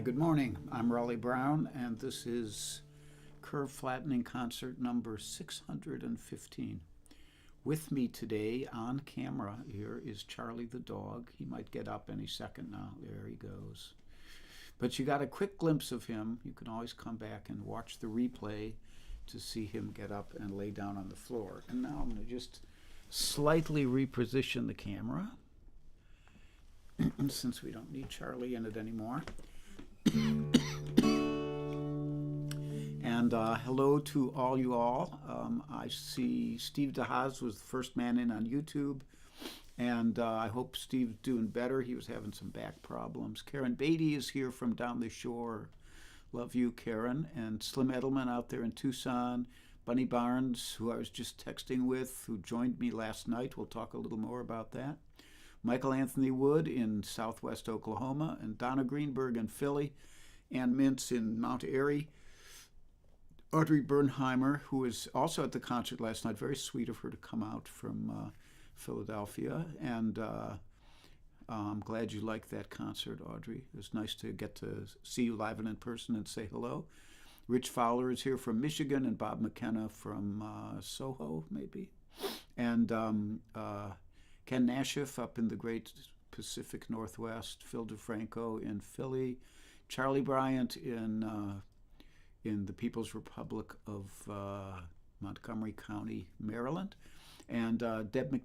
good morning. I'm Raleigh Brown, and this is Curve Flattening Concert number 615. With me today on camera here is Charlie the dog. He might get up any second now. There he goes. But you got a quick glimpse of him. You can always come back and watch the replay to see him get up and lay down on the floor. And now I'm going to just slightly reposition the camera since we don't need Charlie in it anymore. And hello to all you all. I see Steve DeHaas was the first man in on YouTube, and I hope Steve's doing better. He was having some back problems. Karen Beatty is here from down the shore. Love you, Karen. And Slim Edelman out there in Tucson. Bunny Barnes, who I was just texting with, who joined me last night. We'll talk a little more about that. Michael Anthony Wood in southwest Oklahoma, and Donna Greenberg in Philly, Ann Mintz in Mount Airy, Audrey Bernheimer, who was also at the concert last night. Very sweet of her to come out from Philadelphia, and I'm glad you liked that concert, Audrey. It was nice to get to see you live and in person and say hello. Rich Fowler is here from Michigan, and Bob McKenna from Soho, maybe, and Ken Nashif up in the great Pacific Northwest, Phil DeFranco in Philly, Charlie Bryant in the People's Republic of Montgomery County, Maryland, and Debbie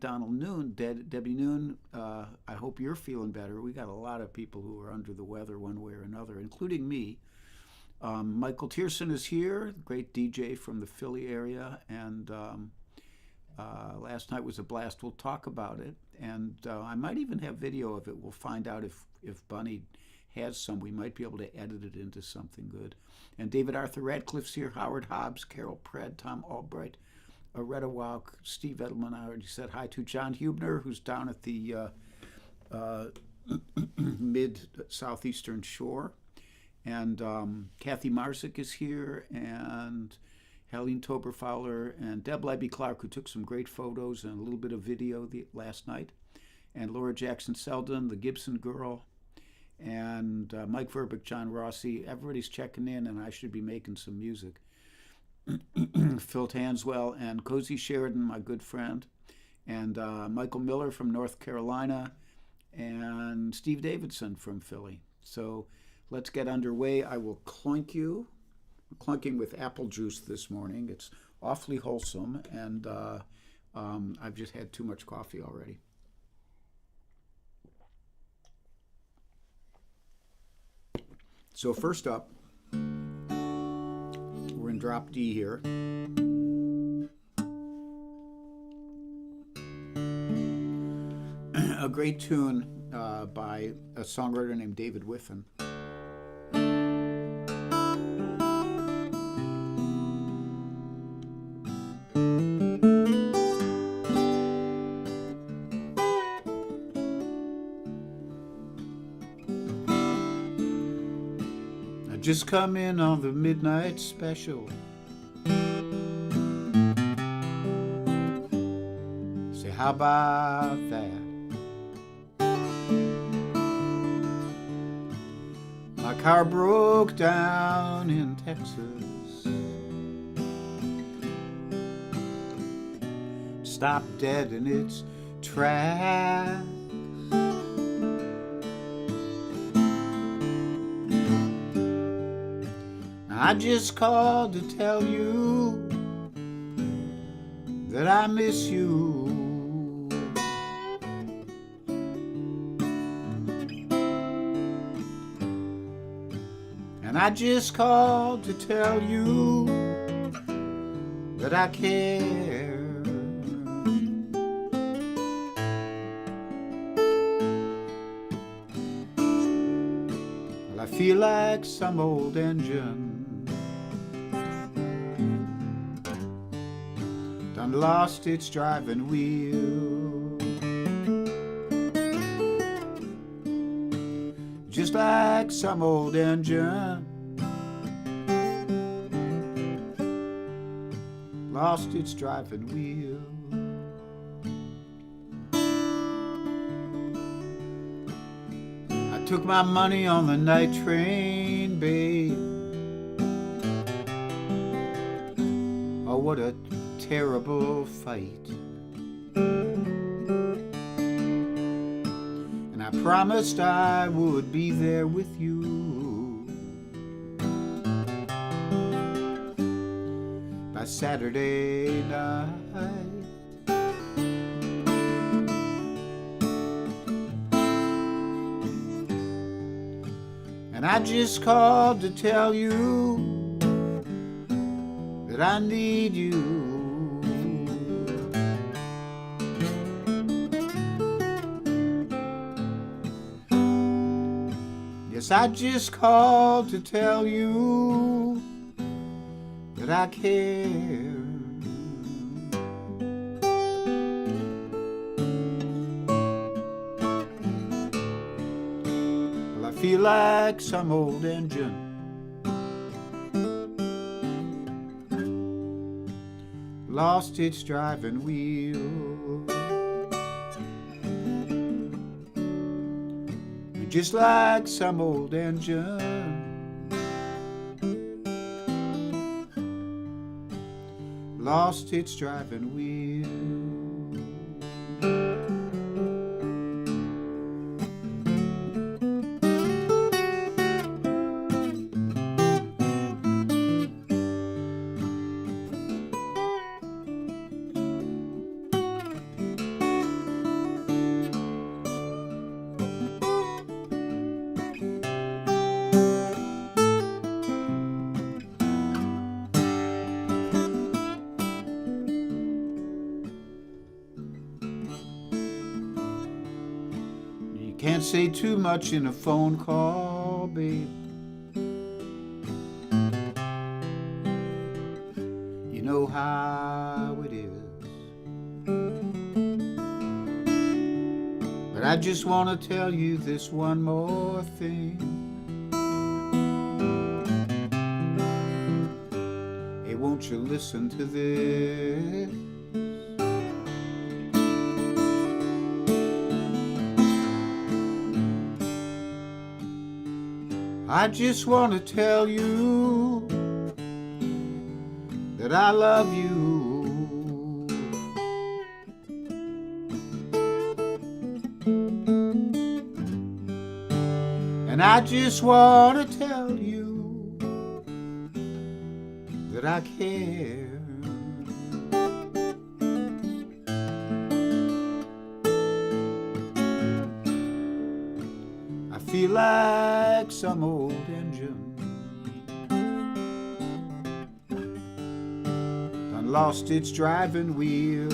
Noon. I hope you're feeling better. We got a lot of people who are under the weather one way or another, including me. Michael Tierson is here, great DJ from the Philly area, and last night was a blast. We'll talk about it, and I might even have video of it. We'll find out if Bunny has some. We might be able to edit it into something good. And David Arthur Radcliffe's here, Howard Hobbs, Carol Pred, Tom Albright, Aretta Walk, Steve Edelman. I already said hi to John Hubner, who's down at the mid-southeastern shore. And Kathy Marsick is here, and Helene Tober-Fowler, and Deb Libby-Clark, who took some great photos and a little bit of video last night, and Laura Jackson-Selden, the Gibson Girl, and Mike Verbeck, John Rossi. Everybody's checking in, and I should be making some music. Phil Tanswell and Cozy Sheridan, my good friend, and Michael Miller from North Carolina, and Steve Davidson from Philly. So let's get underway. I will clunk you. I'm clunking with apple juice this morning. It's awfully wholesome, and I've just had too much coffee already. So first up, we're in drop D here. A great tune by a songwriter named David Whiffen. Just come in on the midnight special. Say, how about that? My car broke down in Texas. Stopped dead in its tracks. I just called to tell you that I miss you. And I just called to tell you that I care. Well, I feel like some old engine done lost its driving wheel. Just like some old engine lost its driving wheel. Took my money on the night train, babe. Oh, what a terrible fight. And I promised I would be there with you by Saturday night. And I just called to tell you that I need you. Yes, I just called to tell you that I care. Well, I feel like some old engine lost its driving wheel. Just like some old engine lost its driving wheel. Can't say too much in a phone call, babe. You know how it is. But I just want to tell you this one more thing. Hey, won't you listen to this? I just want to tell you that I love you. And I just want to tell you that I care. I feel like some old engine done lost its driving wheel.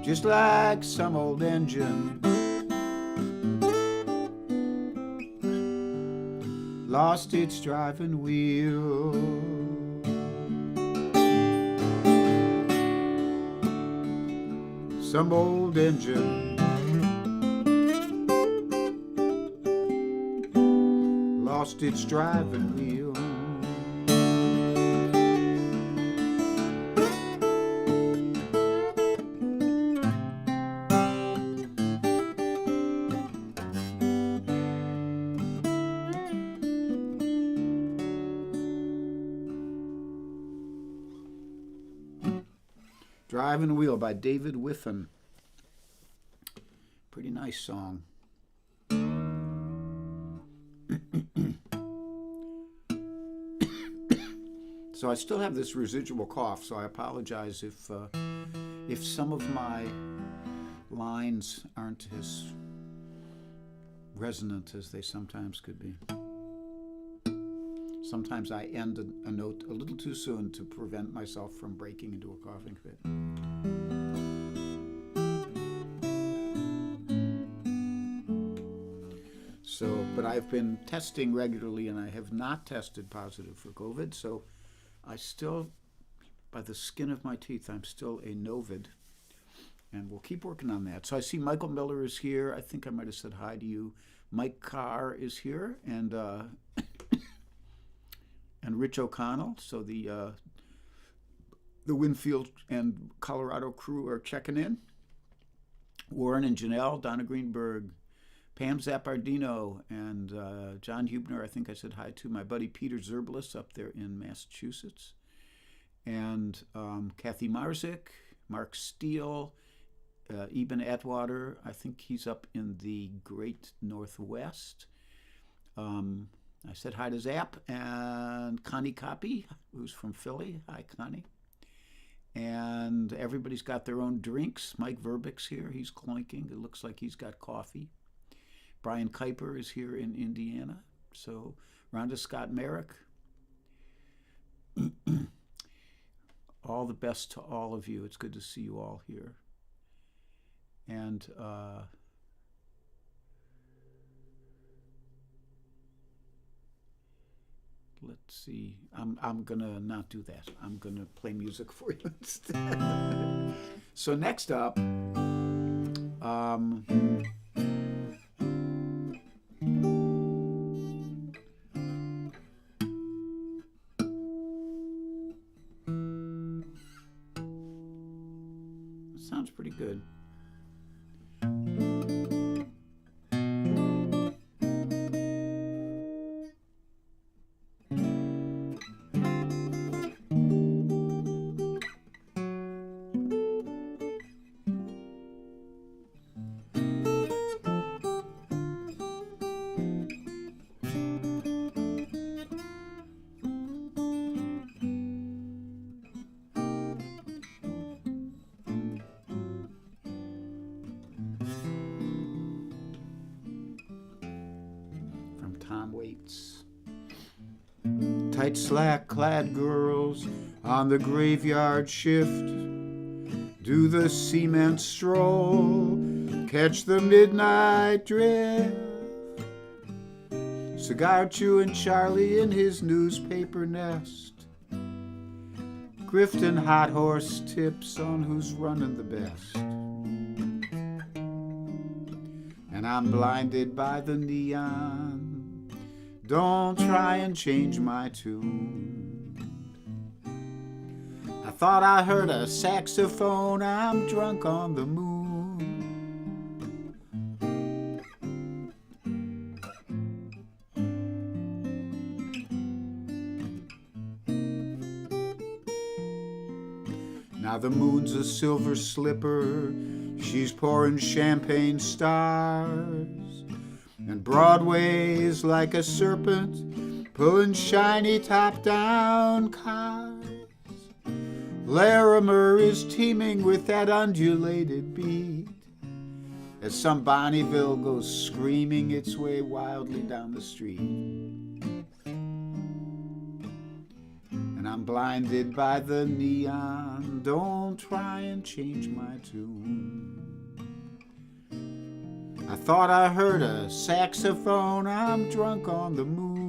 Just like some old engine lost its driving wheel. Some old engine lost its driving wheel. Driving Wheel by David Whiffen. Pretty nice song. So I still have this residual cough, so I apologize if some of my lines aren't as resonant as they sometimes could be. Sometimes I end a note a little too soon to prevent myself from breaking into a coughing fit. So, but I've been testing regularly and I have not tested positive for COVID, so I still, by the skin of my teeth, I'm still a novid, and we'll keep working on that. So I see Michael Miller is here. I think I might have said hi to you. Mike Carr is here, and Rich O'Connell. So the Winfield and Colorado crew are checking in. Warren and Janelle, Donna Greenberg, Pam Zappardino, and John Hubner. I think I said hi to my buddy Peter Zerblis up there in Massachusetts, and Kathy Marzik, Mark Steele, Eben Atwater. I think he's up in the Great Northwest. I said hi to Zap and Connie Copy, who's from Philly. Hi, Connie. And everybody's got their own drinks. Mike Verbeck's here. He's clinking. It looks like he's got coffee. Brian Kuiper is here in Indiana. So Rhonda Scott Merrick. All the best to all of you. It's good to see you all here. And let's see. I'm gonna not do that. I'm gonna play music for you instead. So next up, sounds pretty good. Tom Waits. Tight slack-clad girls on the graveyard shift do the cement stroll, catch the midnight drift. Cigar chewing Charlie in his newspaper nest, grifting hot horse tips on who's running the best. And I'm blinded by the neon. Don't try and change my tune. I thought I heard a saxophone. I'm drunk on the moon. Now the moon's a silver slipper. She's pouring champagne stars. And Broadway's like a serpent pulling shiny top-down cars. Larimer is teeming with that undulated beat as some Bonneville goes screaming its way wildly down the street. And I'm blinded by the neon. Don't try and change my tune. I thought I heard a saxophone. I'm drunk on the moon.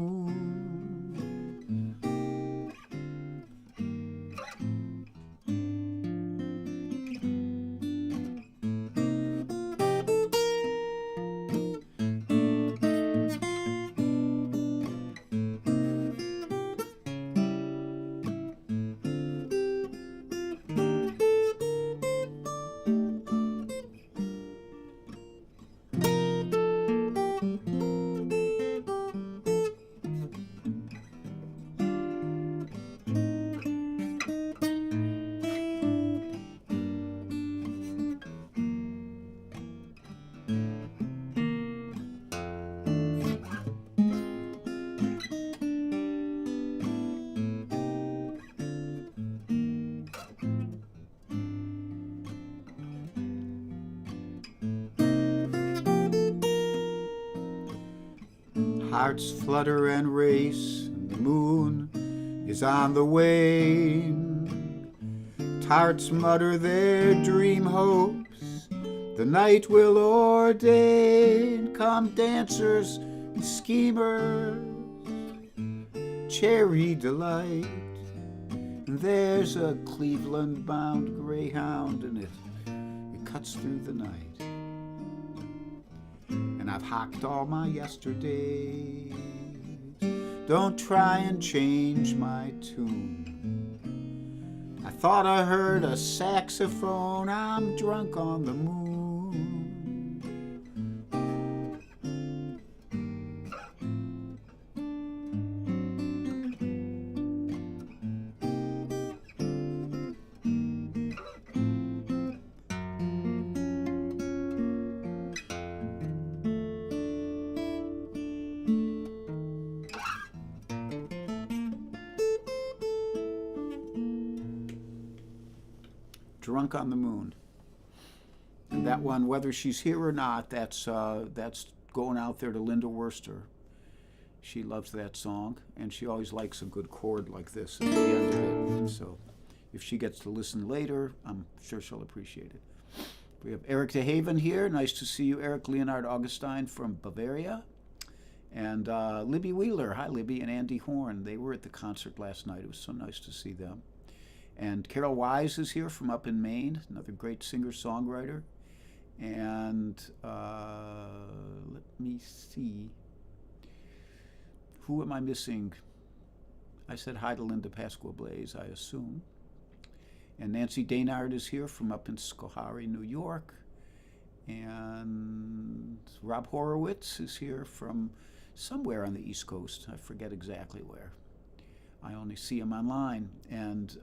Hearts flutter and race, and the moon is on the wane. Tarts mutter their dream hopes, the night will ordain. Come dancers and schemers, cherry delight. And there's a Cleveland-bound greyhound, and it cuts through the night. And I've hocked all my yesterdays. Don't try and change my tune. I thought I heard a saxophone. I'm drunk on the moon. Drunk on the Moon. And that one, whether she's here or not, that's going out there to Linda Worster. She loves that song, and she always likes a good chord like this at the end of it. So if she gets to listen later, I'm sure she'll appreciate it. We have Eric DeHaven here. Nice to see you, Eric. Leonard Augustine from Bavaria. And Libby Wheeler. Hi, Libby. And Andy Horn. They were at the concert last night. It was so nice to see them. And Carol Wise is here from up in Maine, another great singer-songwriter. And let me see. Who am I missing? I said hi to Linda Pasqua Blaze, I assume. And Nancy Daynard is here from up in Schoharie, New York. And Rob Horowitz is here from somewhere on the East Coast. I forget exactly where. I only see him online. And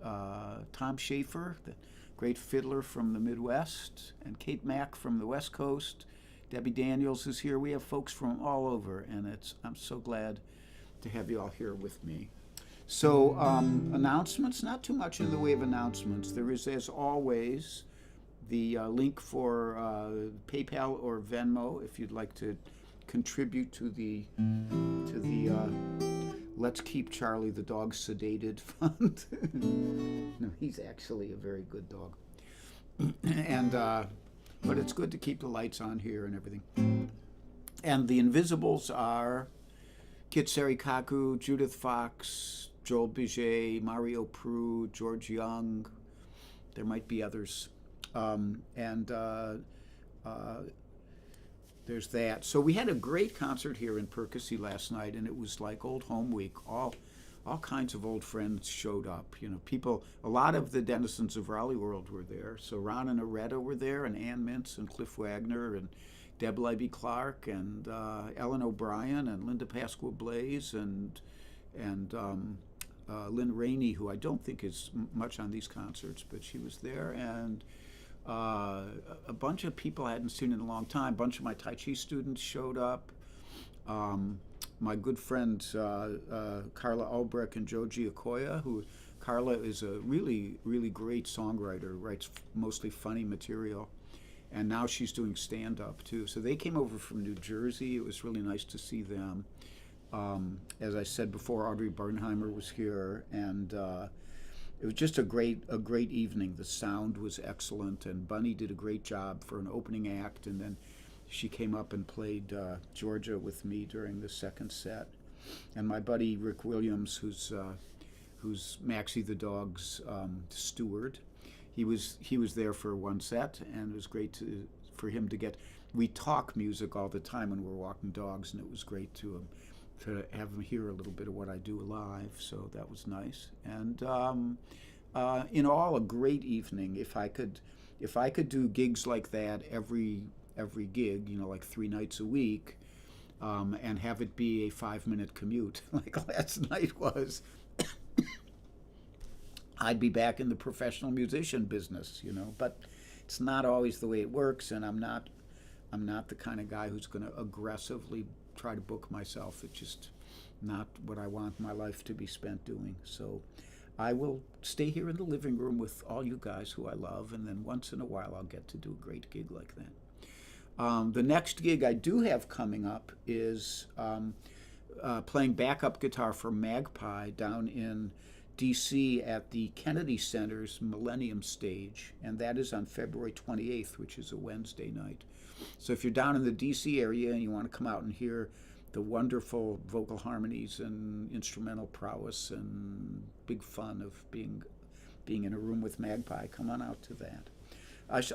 Tom Schaefer, the great fiddler from the Midwest, and Kate Mack from the West Coast. Debbie Daniels is here. We have folks from all over, and I'm so glad to have you all here with me. So announcements, not too much in the way of announcements. There is, as always, the link for PayPal or Venmo if you'd like to contribute to the Let's Keep Charlie the Dog Sedated Fund. No, he's actually a very good dog. And but it's good to keep the lights on here and everything. And the Invisibles are Kit Sarikaku, Judith Fox, Joel Biget, Mario Prue, George Young. There might be others. There's that. So we had a great concert here in Percy last night, and it was like old home week. All kinds of old friends showed up. You know, people, a lot of the denizens of Raleigh World were there. So Ron and Aretta were there, and Ann Mintz and Cliff Wagner and Deb Libby Clark and Ellen O'Brien and Linda Pasqua Blaze and Lynn Rainey, who I don't think is much on these concerts, but she was there, and a bunch of people I hadn't seen in a long time. A bunch of my Tai Chi students showed up. My good friends Carla Albrecht and Joji Okoya, who Carla is a really, really great songwriter, writes mostly funny material. And now she's doing stand-up, too. So they came over from New Jersey. It was really nice to see them. As I said before, Audrey Bernheimer was here, and it was just a great evening. The sound was excellent, and Bunny did a great job for an opening act, and then she came up and played Georgia with me during the second set. And my buddy Rick Williams, who's Maxie the dog's steward, he was there for one set, and it was great for him to get. We talk music all the time when we're walking dogs, and it was great to have him hear a little bit of what I do live. So that was nice, and in all, a great evening. If I could do gigs like that every gig, you know, like 3 nights a week, and have it be a 5-minute commute like last night was. I'd be back in the professional musician business, you know, but it's not always the way it works, and I'm not the kind of guy who's going to aggressively try to book myself. It's just not what I want my life to be spent doing. So I will stay here in the living room with all you guys who I love, and then once in a while I'll get to do a great gig like that. The next gig I do have coming up is playing backup guitar for Magpie down in D.C. at the Kennedy Center's Millennium Stage, and that is on February 28th, which is a Wednesday night. So if you're down in the D.C. area and you want to come out and hear the wonderful vocal harmonies and instrumental prowess and big fun of being in a room with Magpie, come on out to that.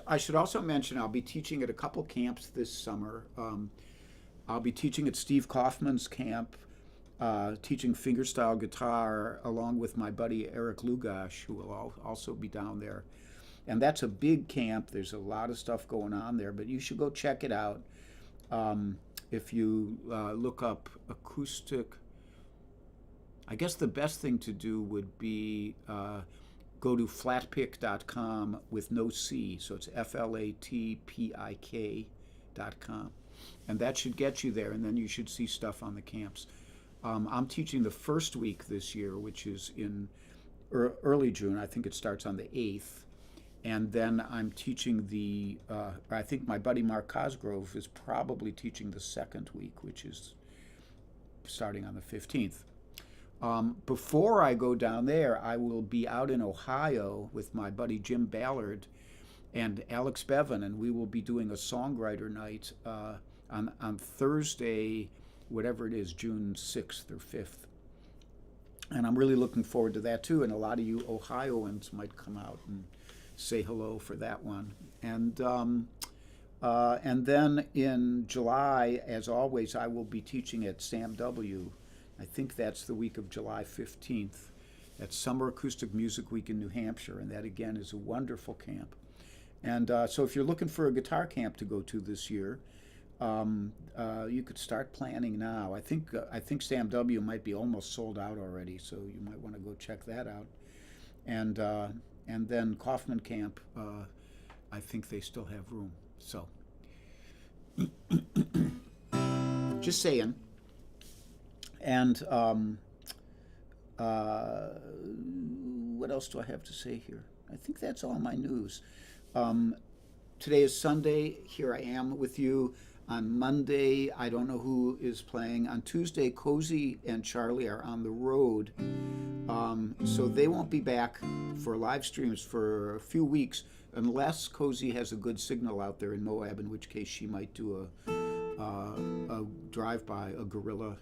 I should also mention I'll be teaching at a couple camps this summer. I'll be teaching at Steve Kaufman's camp, teaching fingerstyle guitar along with my buddy Eric Lugash, who will also be down there. And that's a big camp. There's a lot of stuff going on there, but you should go check it out. If you look up acoustic, I guess the best thing to do would be go to flatpick.com with no C, so it's FLATPIK.com. And that should get you there, and then you should see stuff on the camps. I'm teaching the first week this year, which is in early June. I think it starts on the 8th. And then I'm teaching I think my buddy Mark Cosgrove is probably teaching the second week, which is starting on the 15th. Before I go down there, I will be out in Ohio with my buddy Jim Ballard and Alex Bevan, and we will be doing a songwriter night on Thursday, whatever it is, June 6th or 5th. And I'm really looking forward to that too. And a lot of you Ohioans might come out and say hello for that one. And then in July, as always, I will be teaching at Sam W. I think that's the week of July 15th. That's Summer Acoustic Music Week in New Hampshire, and that again is a wonderful camp. And so if you're looking for a guitar camp to go to this year, you could start planning now. I think Sam W. might be almost sold out already, so you might want to go check that out. And then Kaufman Camp, I think they still have room. So just saying. And what else do I have to say here? I think that's all my news. Today is Sunday. Here I am with you. On Monday, I don't know who is playing. On Tuesday, Cozy and Charlie are on the road. So they won't be back for live streams for a few weeks unless Cozy has a good signal out there in Moab, in which case she might do a drive-by, a guerrilla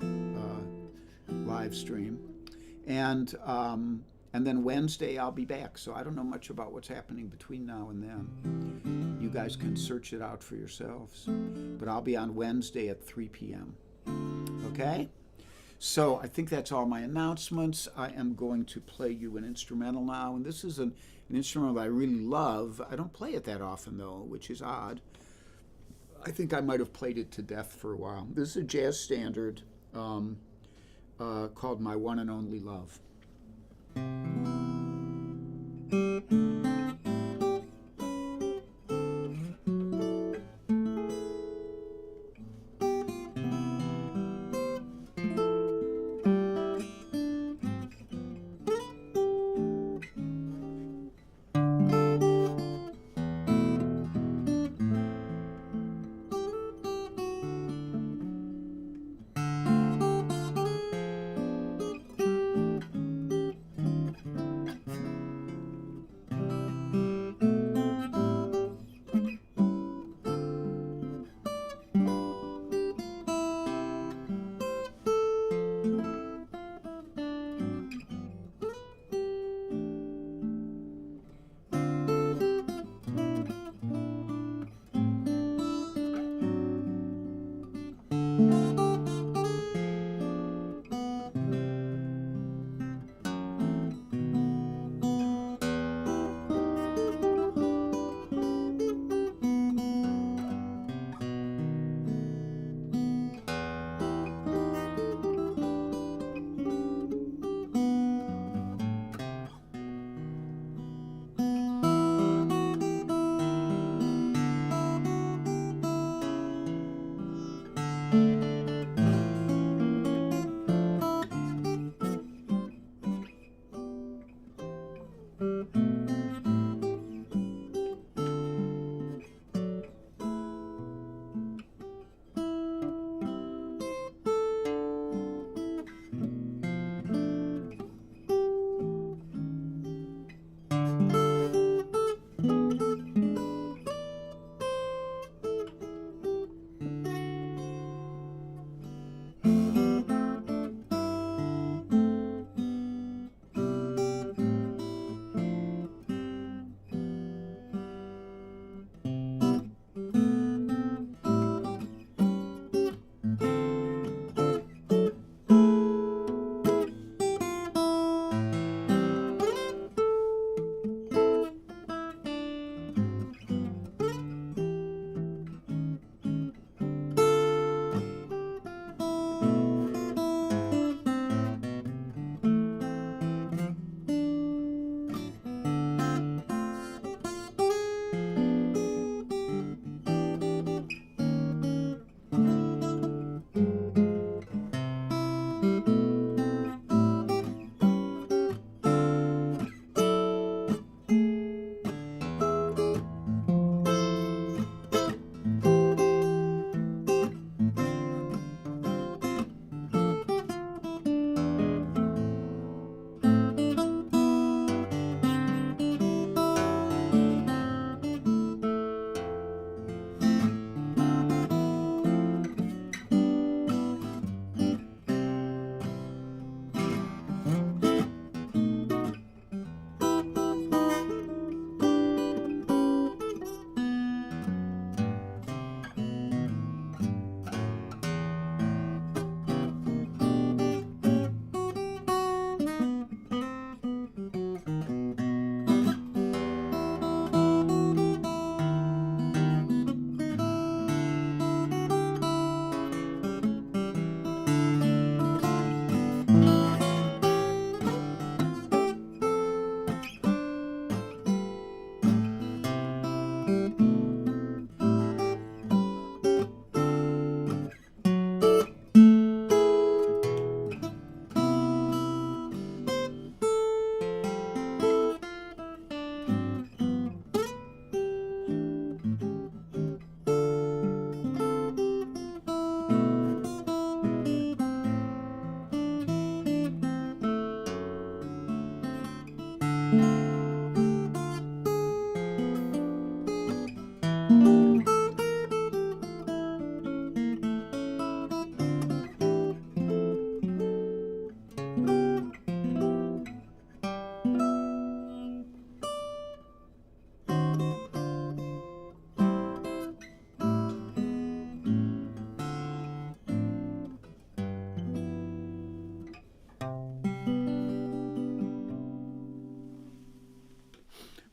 live stream. And then Wednesday I'll be back. So I don't know much about what's happening between now and then. You guys can search it out for yourselves. But I'll be on Wednesday at 3 p.m. Okay? So I think that's all my announcements. I am going to play you an instrumental now. And this is an instrumental I really love. I don't play it that often, though, which is odd. I think I might have played it to death for a while. This is a jazz standard called My One and Only Love.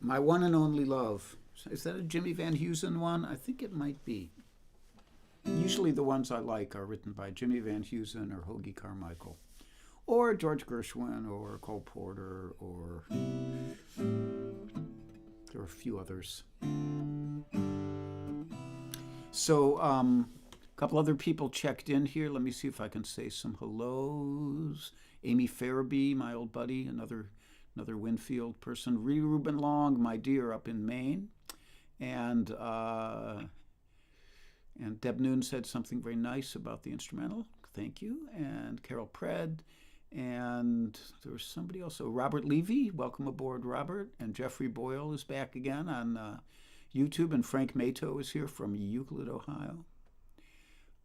My One and Only Love. Is that a Jimmy Van Heusen one? I think it might be. Usually the ones I like are written by Jimmy Van Heusen or Hoagy Carmichael, or George Gershwin, or Cole Porter, or there are a few others. So a couple other people checked in here. Let me see if I can say some hellos. Amy Farabee, my old buddy, another Winfield person. Ree Ruben Long, my dear, up in Maine. And Deb Noon said something very nice about the instrumental. Thank you. And Carol Pred. And there was somebody else. So Robert Levy, welcome aboard, Robert. And Jeffrey Boyle is back again on YouTube. And Frank Mato is here from Euclid, Ohio.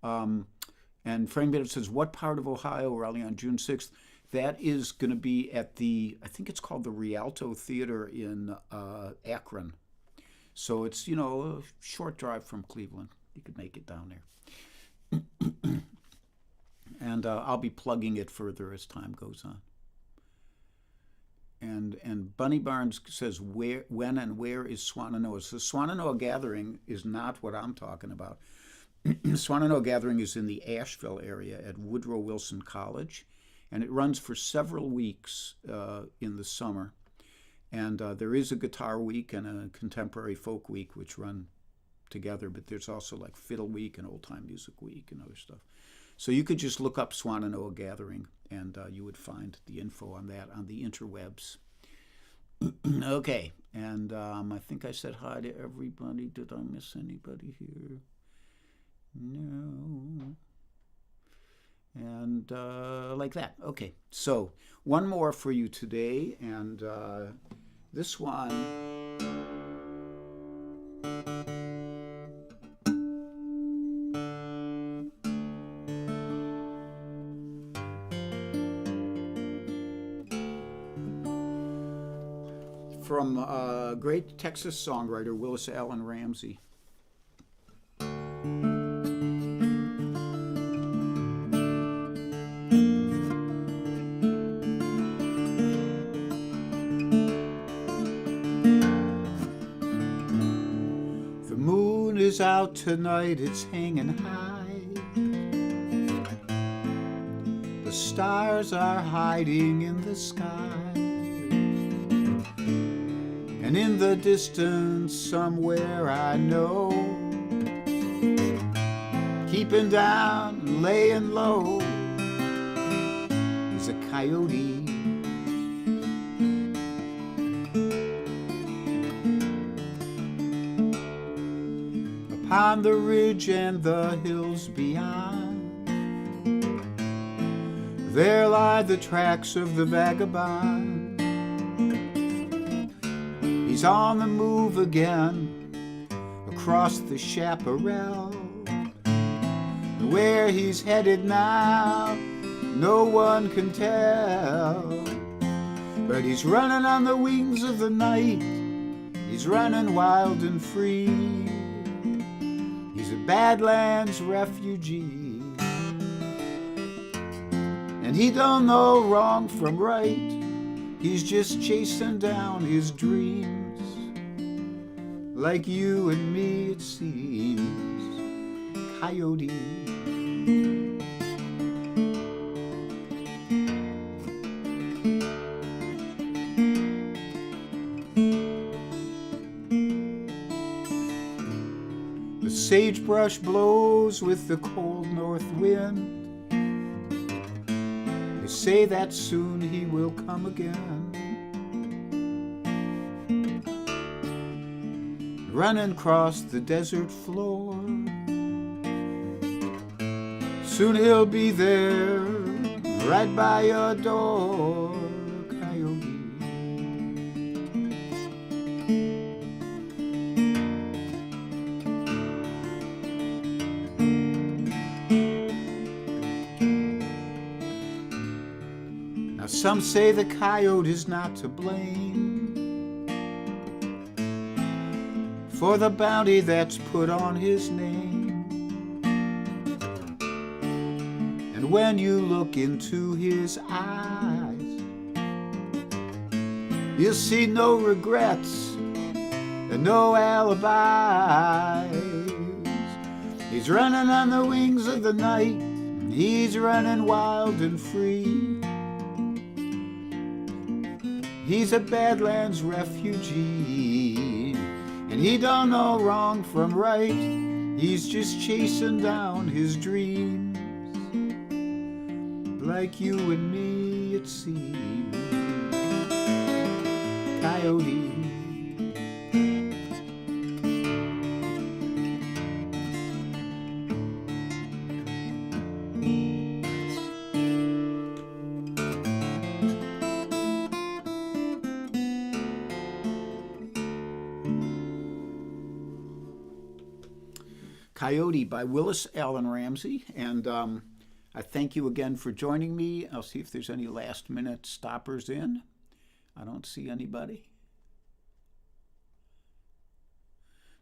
And Frank Mato says, what part of Ohio, Raleigh, on June 6th? That is going to be at I think it's called the Rialto Theater in Akron. So it's, a short drive from Cleveland. You could make it down there. And I'll be plugging it further as time goes on. And Bunny Barnes says, when and where is Swannanoa? So Swannanoa Gathering is not what I'm talking about. Swannanoa Gathering is in the Asheville area at Woodrow Wilson College. And it runs for several weeks in the summer. And there is a guitar week and a contemporary folk week, which run together. But there's also like Fiddle Week and Old Time Music Week and other stuff. So you could just look up Swannanoa Gathering, and you would find the info on that on the interwebs. Okay, and I think I said hi to everybody. Did I miss anybody here? No. And like that. Okay, so one more for you today, and this one from a great Texas songwriter, Willis Allen Ramsey. Out tonight, it's hanging high. The stars are hiding in the sky, and in the distance somewhere I know, keeping down and laying low, is a coyote. On the ridge and the hills beyond, there lie the tracks of the vagabond. He's on the move again across the chaparral. Where he's headed now, no one can tell. But he's running on the wings of the night. He's running wild and free. He's a Badlands refugee, and he don't know wrong from right. He's just chasing down his dreams, like you and me, it seems. Coyote. Sagebrush blows with the cold north wind. They say that soon he will come again, running across the desert floor. Soon he'll be there, right by your door, coyote. Some say the coyote is not to blame for the bounty that's put on his name. And when you look into his eyes, you'll see no regrets and no alibis. He's running on the wings of the night. He's running wild and free. He's a Badlands refugee, and he don't know wrong from right. He's just chasing down his dreams, like you and me, it seems. Coyote. Coyote by Willis Allen Ramsey, and I thank you again for joining me. I'll see if there's any last minute stoppers in. I don't see anybody.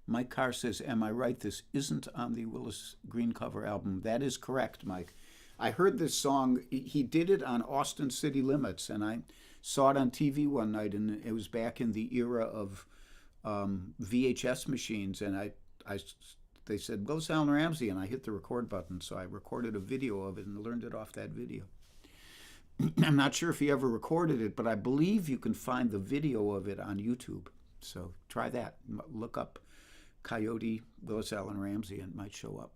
Mike Carr says, am I right? This isn't on the Willis Green Cover album. That is correct, Mike. I heard this song. He did it on Austin City Limits, and I saw it on TV one night, and it was back in the era of VHS machines, and they said, Willis Allen Ramsey, and I hit the record button, so I recorded a video of it and learned it off that video. I'm not sure if he ever recorded it, but I believe you can find the video of it on YouTube. So try that. Look up Coyote Willis Allen Ramsey, and it might show up.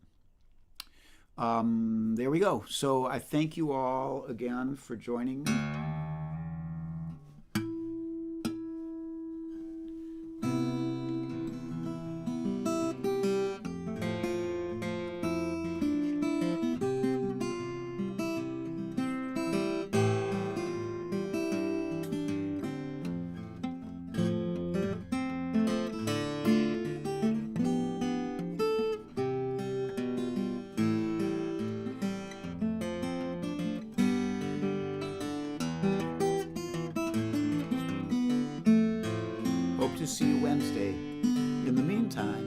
There we go. So I thank you all again for joining me. To see you Wednesday. In the meantime,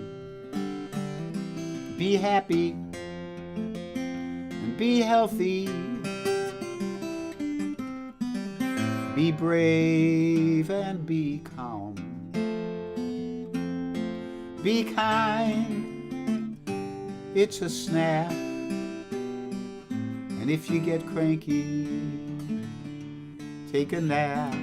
be happy and be healthy. Be brave and be calm. Be kind. It's a snap. And if you get cranky, take a nap.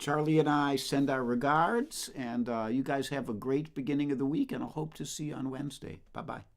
Charlie and I send our regards, and you guys have a great beginning of the week, and I hope to see you on Wednesday. Bye-bye.